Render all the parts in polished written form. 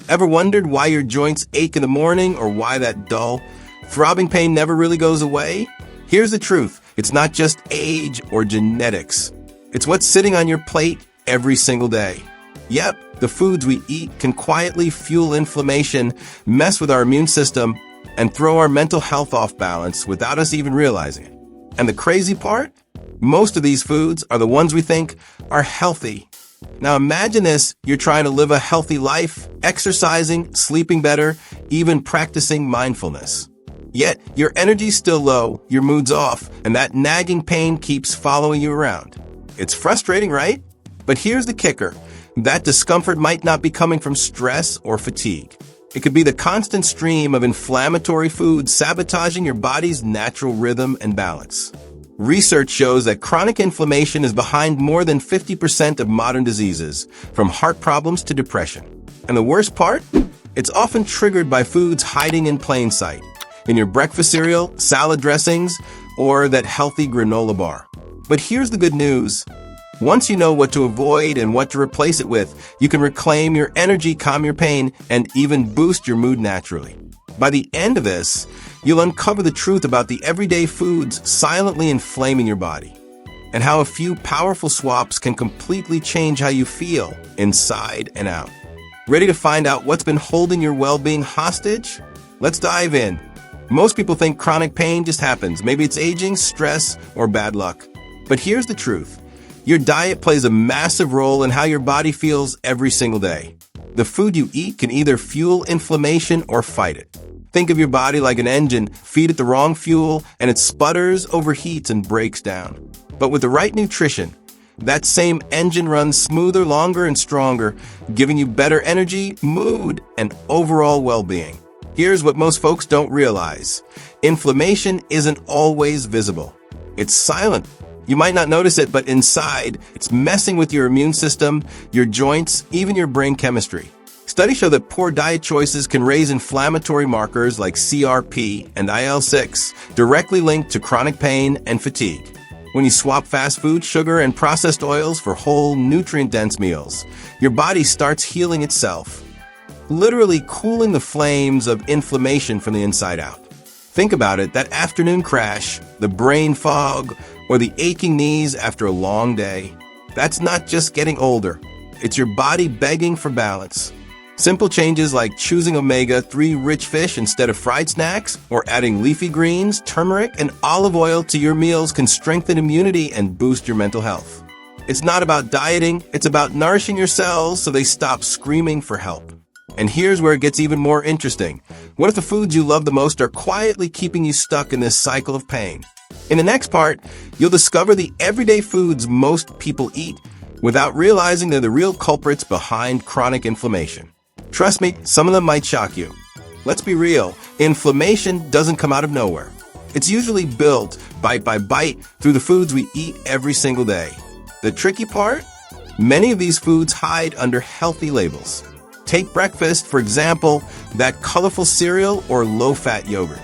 Ever wondered why your joints ache in the morning or why that dull, throbbing pain never really goes away? Here's the truth. It's not just age or genetics. It's what's sitting on your plate every single day. Yep, the foods we eat can quietly fuel inflammation, mess with our immune system, and throw our mental health off balance without us even realizing it. And the crazy part? Most of these foods are the ones we think are healthy. Now imagine this, you're trying to live a healthy life, exercising, sleeping better, even practicing mindfulness. Yet, your energy's still low, your mood's off, and that nagging pain keeps following you around. It's frustrating, right? But here's the kicker. That discomfort might not be coming from stress or fatigue. It could be the constant stream of inflammatory foods sabotaging your body's natural rhythm and balance. Research shows that chronic inflammation is behind more than 50% of modern diseases, from heart problems to depression. And the worst part? It's often triggered by foods hiding in plain sight, in your breakfast cereal, salad dressings, or that healthy granola bar. But here's the good news. Once you know what to avoid and what to replace it with, you can reclaim your energy, calm your pain, and even boost your mood naturally. By the end of this, you'll uncover the truth about the everyday foods silently inflaming your body, and how a few powerful swaps can completely change how you feel inside and out. Ready to find out what's been holding your well-being hostage? Let's dive in. Most people think chronic pain just happens. Maybe it's aging, stress, or bad luck. But here's the truth. Your diet plays a massive role in how your body feels every single day. The food you eat can either fuel inflammation or fight it. Think of your body like an engine. Feed it the wrong fuel, and it sputters, overheats, and breaks down. But with the right nutrition, that same engine runs smoother, longer, and stronger, giving you better energy, mood, and overall well-being. Here's what most folks don't realize. Inflammation isn't always visible. It's silent. You might not notice it, but inside, it's messing with your immune system, your joints, even your brain chemistry. Studies show that poor diet choices can raise inflammatory markers like CRP and IL-6, directly linked to chronic pain and fatigue. When you swap fast food, sugar, and processed oils for whole, nutrient-dense meals, your body starts healing itself, literally cooling the flames of inflammation from the inside out. Think about it, that afternoon crash, the brain fog, or the aching knees after a long day. That's not just getting older. It's your body begging for balance. Simple changes like choosing omega-3 rich fish instead of fried snacks, or adding leafy greens, turmeric, and olive oil to your meals can strengthen immunity and boost your mental health. It's not about dieting, it's about nourishing your cells so they stop screaming for help. And here's where it gets even more interesting. What if the foods you love the most are quietly keeping you stuck in this cycle of pain? In the next part, you'll discover the everyday foods most people eat without realizing they're the real culprits behind chronic inflammation. Trust me, some of them might shock you. Let's be real, inflammation doesn't come out of nowhere. It's usually built bite by bite through the foods we eat every single day. The tricky part? Many of these foods hide under healthy labels. Take breakfast, for example, that colorful cereal or low-fat yogurt.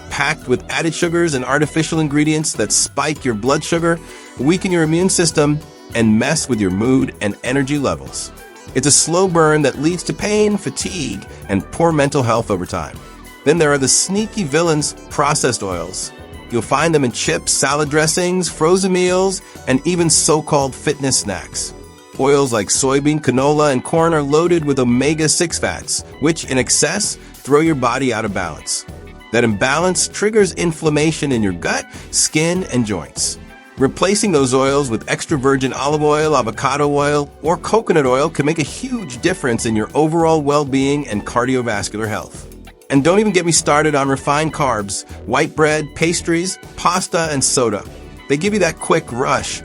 Packed with added sugars and artificial ingredients that spike your blood sugar, weaken your immune system, and mess with your mood and energy levels. It's a slow burn that leads to pain, fatigue, and poor mental health over time. Then there are the sneaky villains, processed oils. You'll find them in chips, salad dressings, frozen meals, and even so-called fitness snacks. Oils like soybean, canola, and corn are loaded with omega-6 fats, which in excess throw your body out of balance. That imbalance triggers inflammation in your gut, skin, and joints. Replacing those oils with extra virgin olive oil, avocado oil, or coconut oil can make a huge difference in your overall well-being and cardiovascular health. And don't even get me started on refined carbs, white bread, pastries, pasta, and soda. They give you that quick rush.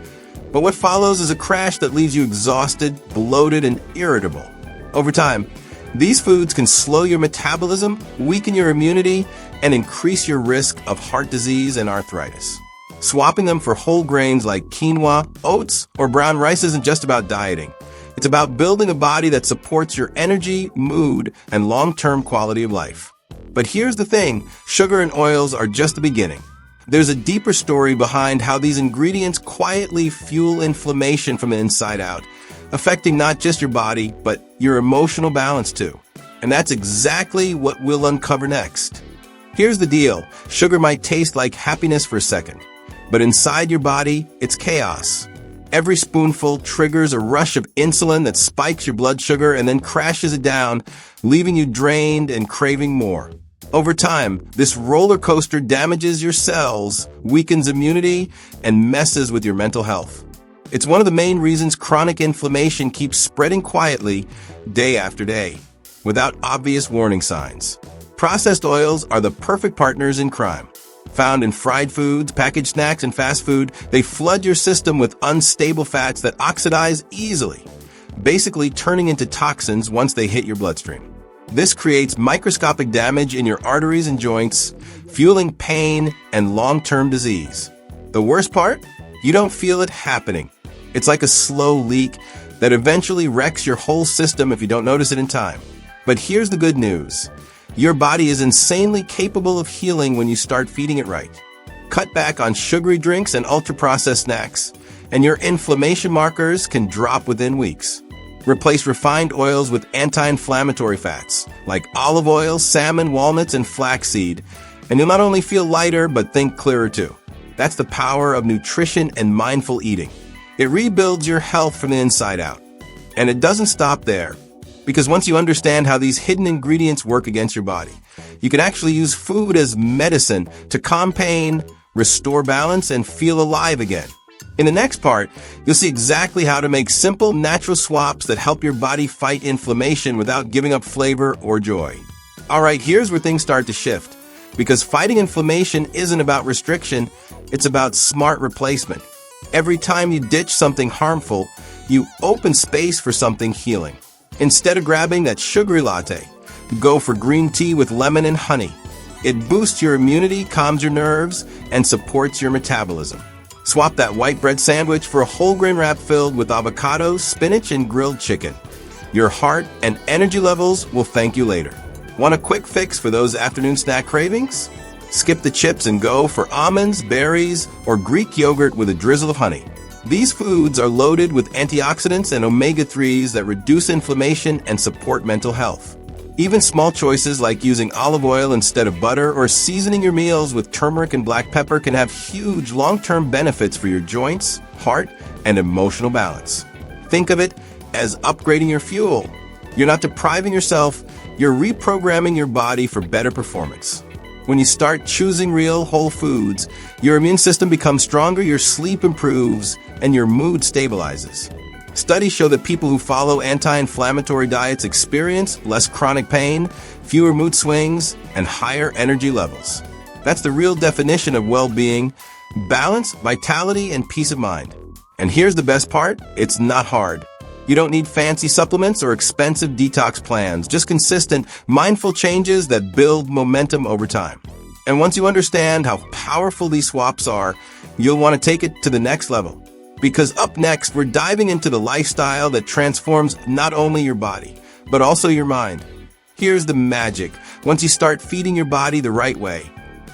But what follows is a crash that leaves you exhausted, bloated, and irritable. Over time, these foods can slow your metabolism, weaken your immunity, and increase your risk of heart disease and arthritis. Swapping them for whole grains like quinoa, oats, or brown rice isn't just about dieting. It's about building a body that supports your energy, mood, and long-term quality of life. But here's the thing, sugar and oils are just the beginning. There's a deeper story behind how these ingredients quietly fuel inflammation from the inside out, affecting not just your body, but your emotional balance too. And that's exactly what we'll uncover next. Here's the deal. Sugar might taste like happiness for a second, but inside your body, it's chaos. Every spoonful triggers a rush of insulin that spikes your blood sugar and then crashes it down, leaving you drained and craving more. Over time, this roller coaster damages your cells, weakens immunity, and messes with your mental health. It's one of the main reasons chronic inflammation keeps spreading quietly day after day, without obvious warning signs. Processed oils are the perfect partners in crime. Found in fried foods, packaged snacks, and fast food, they flood your system with unstable fats that oxidize easily, basically turning into toxins once they hit your bloodstream. This creates microscopic damage in your arteries and joints, fueling pain and long-term disease. The worst part? You don't feel it happening. It's like a slow leak that eventually wrecks your whole system if you don't notice it in time. But here's the good news. Your body is insanely capable of healing when you start feeding it right. Cut back on sugary drinks and ultra-processed snacks, and your inflammation markers can drop within weeks. Replace refined oils with anti-inflammatory fats, like olive oil, salmon, walnuts, and flaxseed, and you'll not only feel lighter, but think clearer too. That's the power of nutrition and mindful eating. It rebuilds your health from the inside out. And it doesn't stop there. Because once you understand how these hidden ingredients work against your body, you can actually use food as medicine to calm pain, restore balance, and feel alive again. In the next part, you'll see exactly how to make simple, natural swaps that help your body fight inflammation without giving up flavor or joy. Alright, here's where things start to shift. Because fighting inflammation isn't about restriction, it's about smart replacement. Every time you ditch something harmful, you open space for something healing. Instead of grabbing that sugary latte, go for green tea with lemon and honey. It boosts your immunity, calms your nerves, and supports your metabolism. Swap that white bread sandwich for a whole grain wrap filled with avocado, spinach, and grilled chicken. Your heart and energy levels will thank you later. Want a quick fix for those afternoon snack cravings? Skip the chips and go for almonds, berries, or Greek yogurt with a drizzle of honey. These foods are loaded with antioxidants and omega-3s that reduce inflammation and support mental health. Even small choices like using olive oil instead of butter or seasoning your meals with turmeric and black pepper can have huge long-term benefits for your joints, heart, and emotional balance. Think of it as upgrading your fuel. You're not depriving yourself, you're reprogramming your body for better performance. When you start choosing real whole foods, your immune system becomes stronger, your sleep improves, and your mood stabilizes. Studies show that people who follow anti-inflammatory diets experience less chronic pain, fewer mood swings, and higher energy levels. That's the real definition of well-being: balance, vitality, and peace of mind. And here's the best part: it's not hard. You don't need fancy supplements or expensive detox plans, just consistent, mindful changes that build momentum over time. And once you understand how powerful these swaps are, you'll want to take it to the next level. Because up next, we're diving into the lifestyle that transforms not only your body, but also your mind. Here's the magic. Once you start feeding your body the right way,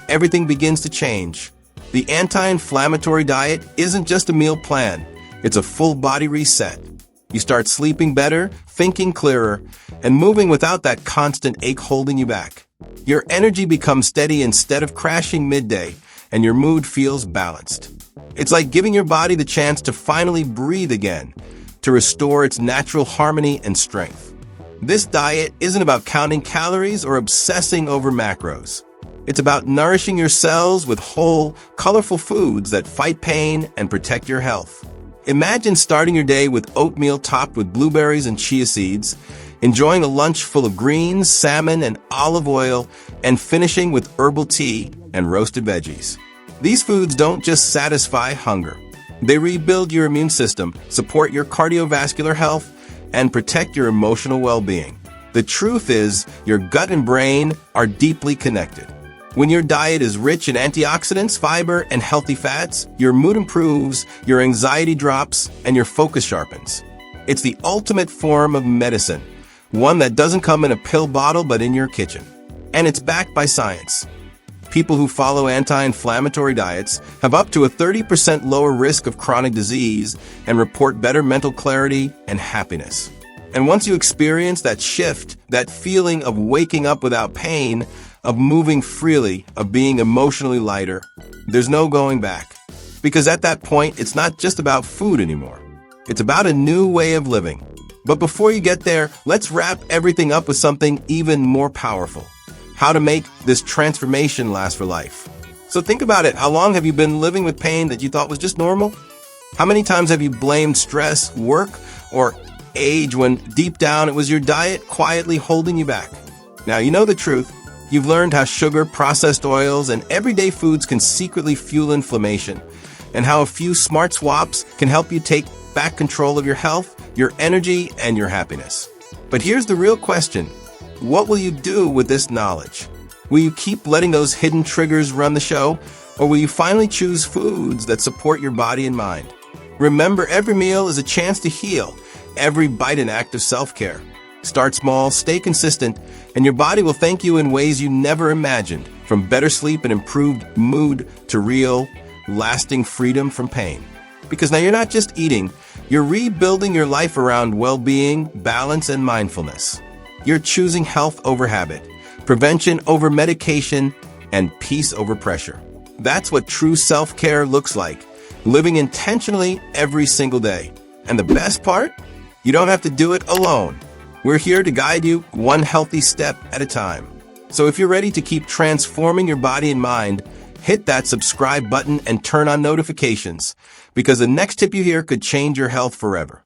everything begins to change. The anti-inflammatory diet isn't just a meal plan, it's a full body reset. You start sleeping better, thinking clearer, and moving without that constant ache holding you back. Your energy becomes steady instead of crashing midday, and your mood feels balanced. It's like giving your body the chance to finally breathe again, to restore its natural harmony and strength. This diet isn't about counting calories or obsessing over macros. It's about nourishing your cells with whole, colorful foods that fight pain and protect your health. Imagine starting your day with oatmeal topped with blueberries and chia seeds, enjoying a lunch full of greens, salmon, and olive oil, and finishing with herbal tea and roasted veggies. These foods don't just satisfy hunger. They rebuild your immune system, support your cardiovascular health, and protect your emotional well-being. The truth is, your gut and brain are deeply connected. When your diet is rich in antioxidants, fiber, and healthy fats, your mood improves, your anxiety drops, and your focus sharpens. It's the ultimate form of medicine, one that doesn't come in a pill bottle but in your kitchen. And it's backed by science. People who follow anti-inflammatory diets have up to a 30% lower risk of chronic disease and report better mental clarity and happiness. And once you experience that shift, that feeling of waking up without pain, of moving freely, of being emotionally lighter, there's no going back. Because at that point, it's not just about food anymore. It's about a new way of living. But before you get there, let's wrap everything up with something even more powerful. How to make this transformation last for life. So think about it. How long have you been living with pain that you thought was just normal? How many times have you blamed stress, work, or age when deep down it was your diet quietly holding you back? Now you know the truth. You've learned how sugar, processed oils, and everyday foods can secretly fuel inflammation, and how a few smart swaps can help you take back control of your health, your energy, and your happiness. But here's the real question. What will you do with this knowledge? Will you keep letting those hidden triggers run the show, or will you finally choose foods that support your body and mind? Remember, every meal is a chance to heal, every bite an act of self-care. Start small, stay consistent, and your body will thank you in ways you never imagined, from better sleep and improved mood to real, lasting freedom from pain. Because now you're not just eating, you're rebuilding your life around well-being, balance, and mindfulness. You're choosing health over habit, prevention over medication, and peace over pressure. That's what true self-care looks like, living intentionally every single day. And the best part? You don't have to do it alone. We're here to guide you one healthy step at a time. So if you're ready to keep transforming your body and mind, hit that subscribe button and turn on notifications, because the next tip you hear could change your health forever.